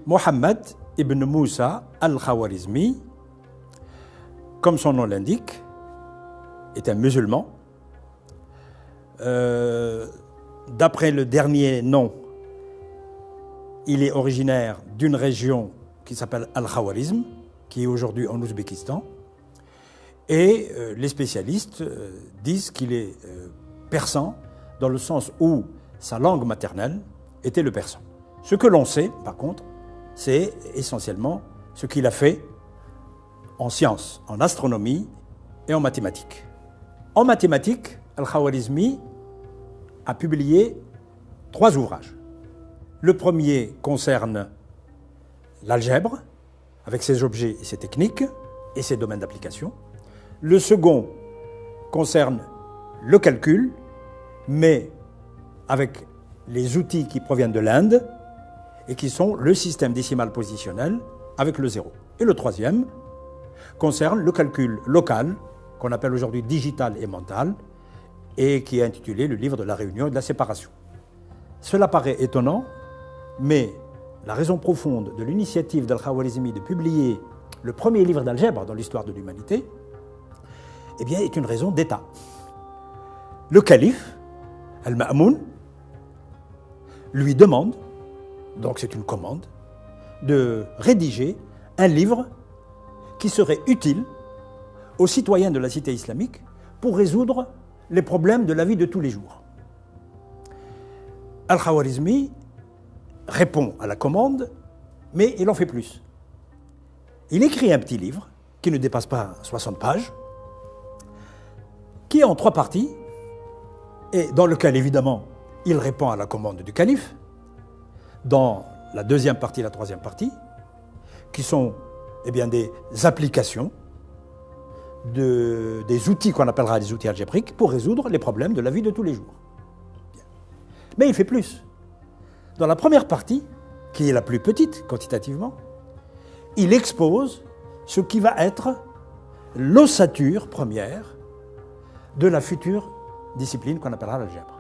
Mohammed ibn Moussa al-Khawarizmi, comme son nom l'indique, est un musulman. D'après le dernier nom, il est originaire d'une région qui s'appelle Al-Khawarizm, qui est aujourd'hui en Ouzbékistan. Et les spécialistes disent qu'il est persan, dans le sens où sa langue maternelle était le persan. Ce que l'on sait, par contre, c'est essentiellement ce qu'il a fait en sciences, en astronomie et en mathématiques. En mathématiques, Al-Khawarizmi a publié 3 ouvrages. Le premier concerne l'algèbre, avec ses objets et ses techniques et ses domaines d'application. Le second concerne le calcul, mais avec les outils qui proviennent de l'Inde et qui sont le système décimal positionnel avec le 0. Et le troisième concerne le calcul local, qu'on appelle aujourd'hui digital et mental, et qui est intitulé le livre de la réunion et de la séparation. Cela paraît étonnant, mais la raison profonde de l'initiative d'Al-Khawarizmi de publier le premier livre d'algèbre dans l'histoire de l'humanité, eh bien, est une raison d'État. Le calife, Al-Ma'moun, lui demande, donc c'est une commande, de rédiger un livre qui serait utile aux citoyens de la cité islamique pour résoudre les problèmes de la vie de tous les jours. Al-Khawarizmi répond à la commande, mais il en fait plus. Il écrit un petit livre qui ne dépasse pas 60 pages, qui est en 3 parties, et dans lequel, évidemment, il répond à la commande du calife, dans la deuxième partie et la troisième partie, qui sont des applications, des outils qu'on appellera des outils algébriques pour résoudre les problèmes de la vie de tous les jours. Mais il fait plus. Dans la première partie, qui est la plus petite quantitativement, il expose ce qui va être l'ossature première de la future discipline qu'on appellera l'algèbre.